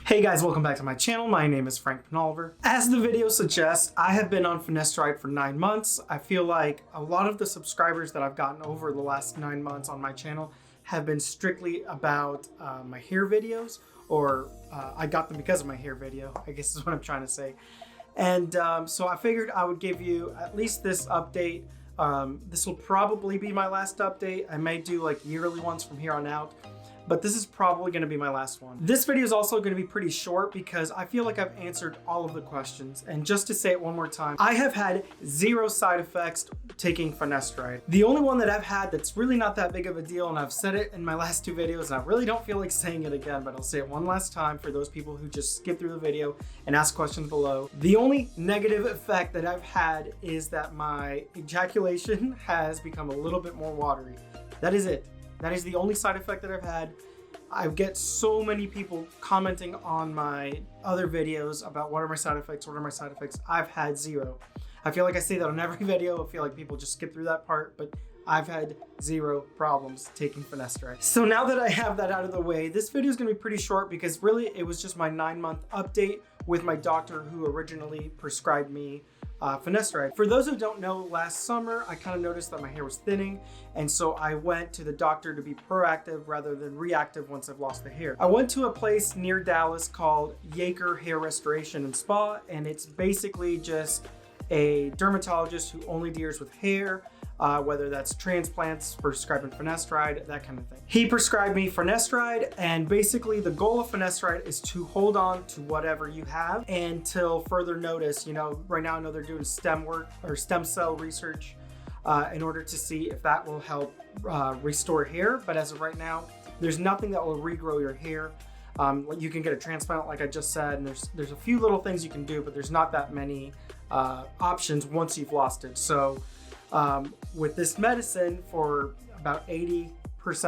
Hey guys, welcome back to my channel. My name is Frank Penalver. As the video suggests, I have been on Finasteride for 9 months. I feel like a lot of the subscribers that I've gotten over the last 9 months on my channel have been strictly about my hair videos, or I got them because of my hair video, I guess is what I'm trying to say. And so I figured I would give you at least this update. This will probably be my last update. I may do like yearly ones from here on out, but this is probably going to be my last one. This video is also going to be pretty short because I feel like I've answered all of the questions. And just to say it one more time, I have had 0 side effects taking Finasteride. The only one that I've had that's really not that big of a deal, and I've said it in my last 2 videos, and I really don't feel like saying it again, but I'll say it one last time for those people who just skip through the video and ask questions below. The only negative effect that I've had is that my ejaculation has become a little bit more watery. That is it. That is the only side effect that I've had. I get so many people commenting on my other videos about what are my side effects, I've had 0. I feel like I say that on every video. I feel like people just skip through that part, but I've had 0 problems taking Finasteride. So now that I have that out of the way, this video is gonna be pretty short because really it was just my 9-month update with my doctor who originally prescribed me Finasteride. For those who don't know, last summer I kind of noticed that my hair was thinning, and so I went to the doctor to be proactive rather than reactive once I've lost the hair. I went to a place near Dallas called Yaker Hair Restoration and Spa, and it's basically just a dermatologist who only deals with hair, whether that's transplants, prescribing Finasteride, that kind of thing. He prescribed me Finasteride, and basically the goal of Finasteride is to hold on to whatever you have until further notice. You know, right now I know they're doing stem cell research in order to see if that will help restore hair, but as of right now, there's nothing that will regrow your hair. You can get a transplant, like I just said, and there's a few little things you can do, but there's not that many options once you've lost it. So with this medicine, for about 80%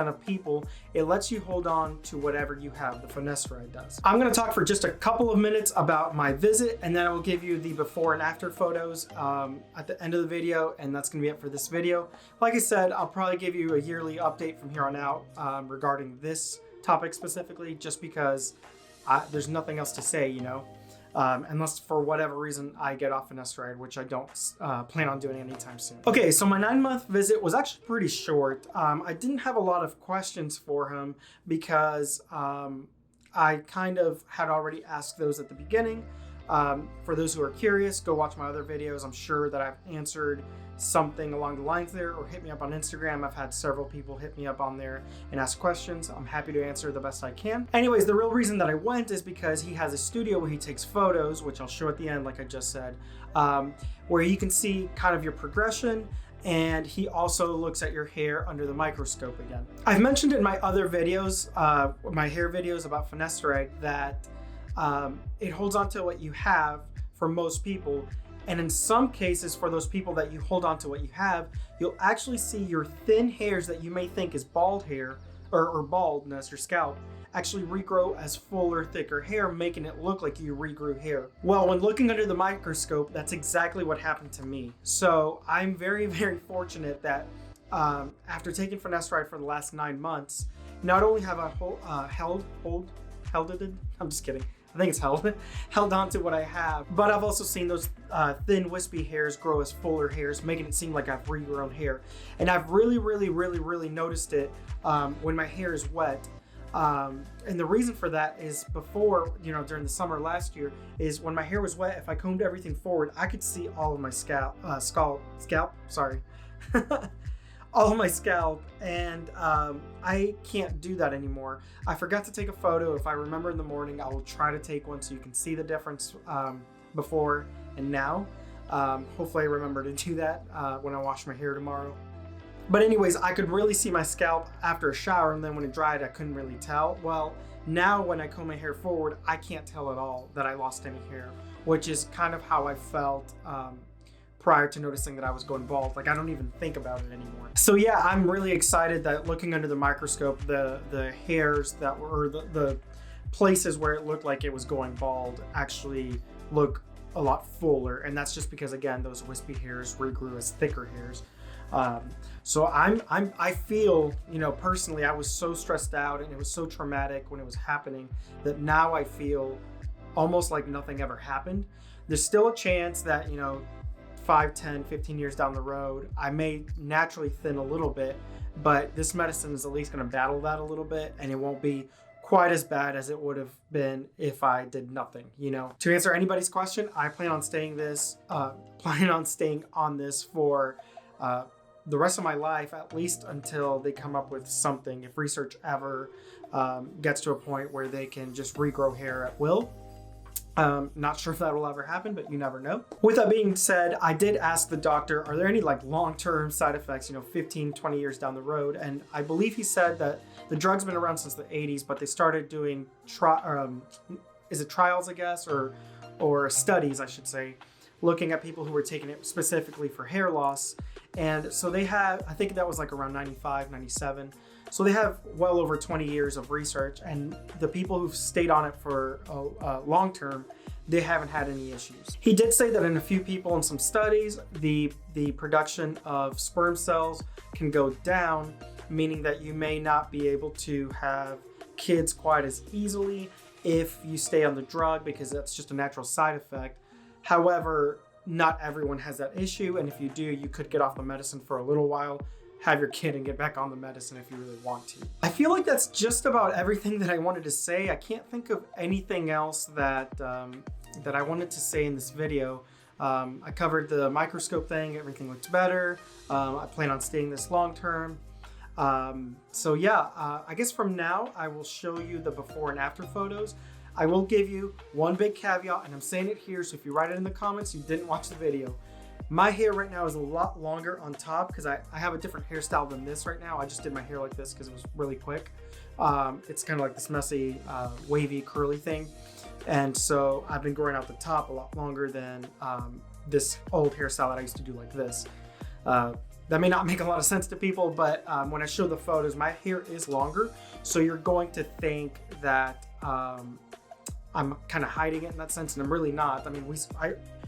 of people, it lets you hold on to whatever you have. The Finasteride does. I'm going to talk for just a couple of minutes about my visit, and then I will give you the before and after photos at the end of the video, and that's going to be it for this video. Like I said, I'll probably give you a yearly update from here on out regarding this topic specifically, just because there's nothing else to say, you know. Unless for whatever reason I get off Finasteride, which I don't plan on doing anytime soon. Okay, so my 9-month visit was actually pretty short. I didn't have a lot of questions for him because I kind of had already asked those at the beginning. For those who are curious, go watch my other videos. I'm sure that I've answered something along the lines there, or hit me up on Instagram. I've had several people hit me up on there and ask questions. I'm happy to answer the best I can. Anyways, the real reason that I went is because he has a studio where he takes photos, which I'll show at the end, like I just said, where you can see kind of your progression, and he also looks at your hair under the microscope again. I've mentioned in my other videos, my hair videos about Finasteride, that it holds on to what you have for most people. And in some cases, for those people that you hold on to what you have, you'll actually see your thin hairs that you may think is bald hair or baldness, your scalp, actually regrow as fuller, thicker hair, making it look like you regrew hair. Well, when looking under the microscope, that's exactly what happened to me. So I'm very, very fortunate that after taking Finasteride for the last 9 months, not only have I held it, I'm just kidding. I think it's held on to what I have, but I've also seen those thin wispy hairs grow as fuller hairs, making it seem like I've regrown hair. And I've really noticed it when my hair is wet. And the reason for that is before, you know, during the summer last year, is when my hair was wet, if I combed everything forward, I could see all of my all of my scalp, and I can't do that anymore. I forgot to take a photo. If I remember in the morning, I will try to take one so you can see the difference before and now. Hopefully I remember to do that when I wash my hair tomorrow. But anyways, I could really see my scalp after a shower, and then when it dried, I couldn't really tell. Well, now when I comb my hair forward, I can't tell at all that I lost any hair, which is kind of how I felt prior to noticing that I was going bald. Like, I don't even think about it anymore. So yeah, I'm really excited that looking under the microscope, the hairs that were, or the places where it looked like it was going bald actually look a lot fuller. And that's just because, again, those wispy hairs regrew as thicker hairs. So I feel, you know, personally, I was so stressed out and it was so traumatic when it was happening that now I feel almost like nothing ever happened. There's still a chance that, you know, 5, 10, 15 years down the road, I may naturally thin a little bit, but this medicine is at least going to battle that a little bit, and it won't be quite as bad as it would have been if I did nothing, you know. To answer anybody's question, I plan on staying on this for the rest of my life, at least until they come up with something, if research ever gets to a point where they can just regrow hair at will. Not sure if that will ever happen, but you never know. With that being said, I did ask the doctor, are there any like long-term side effects, you know, 15, 20 years down the road? And I believe he said that the drug's been around since the 80s, but they started doing trials, I guess, or studies, I should say, looking at people who were taking it specifically for hair loss. And so they have, I think that was like around 95, 97. So they have well over 20 years of research, and the people who've stayed on it for long term, they haven't had any issues. He did say that in a few people in some studies, the production of sperm cells can go down, meaning that you may not be able to have kids quite as easily if you stay on the drug, because that's just a natural side effect. However, not everyone has that issue, and if you do, you could get off the medicine for a little while, have your kid, and get back on the medicine if you really want to. I feel like that's just about everything that I wanted to say. I can't think of anything else that that I wanted to say in this video. I covered the microscope thing, everything looked better. I plan on staying this long term. So yeah, I guess from now I will show you the before and after photos. I will give you one big caveat, and I'm saying it here, so if you write it in the comments, you didn't watch the video. My hair right now is a lot longer on top because I have a different hairstyle than this right now. I just did my hair like this because it was really quick. It's kind of like this messy, wavy, curly thing. And so I've been growing out the top a lot longer than this old hairstyle that I used to do like this. That may not make a lot of sense to people, but when I show the photos, my hair is longer. So you're going to think that I'm kind of hiding it in that sense, and I'm really not. I mean,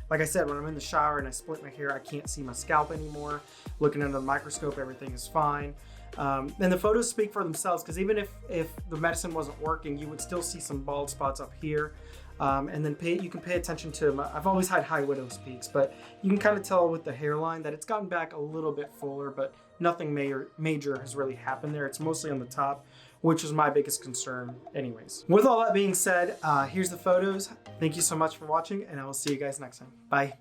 like I said, when I'm in the shower and I split my hair, I can't see my scalp anymore. Looking under the microscope, everything is fine. And the photos speak for themselves, because even if the medicine wasn't working, you would still see some bald spots up here. And then you can pay attention to, I've always had high widow's peaks, but you can kind of tell with the hairline that it's gotten back a little bit fuller, but nothing major has really happened there. It's mostly on the top, which is my biggest concern anyways. With all that being said, here's the photos. Thank you so much for watching, and I will see you guys next time. Bye.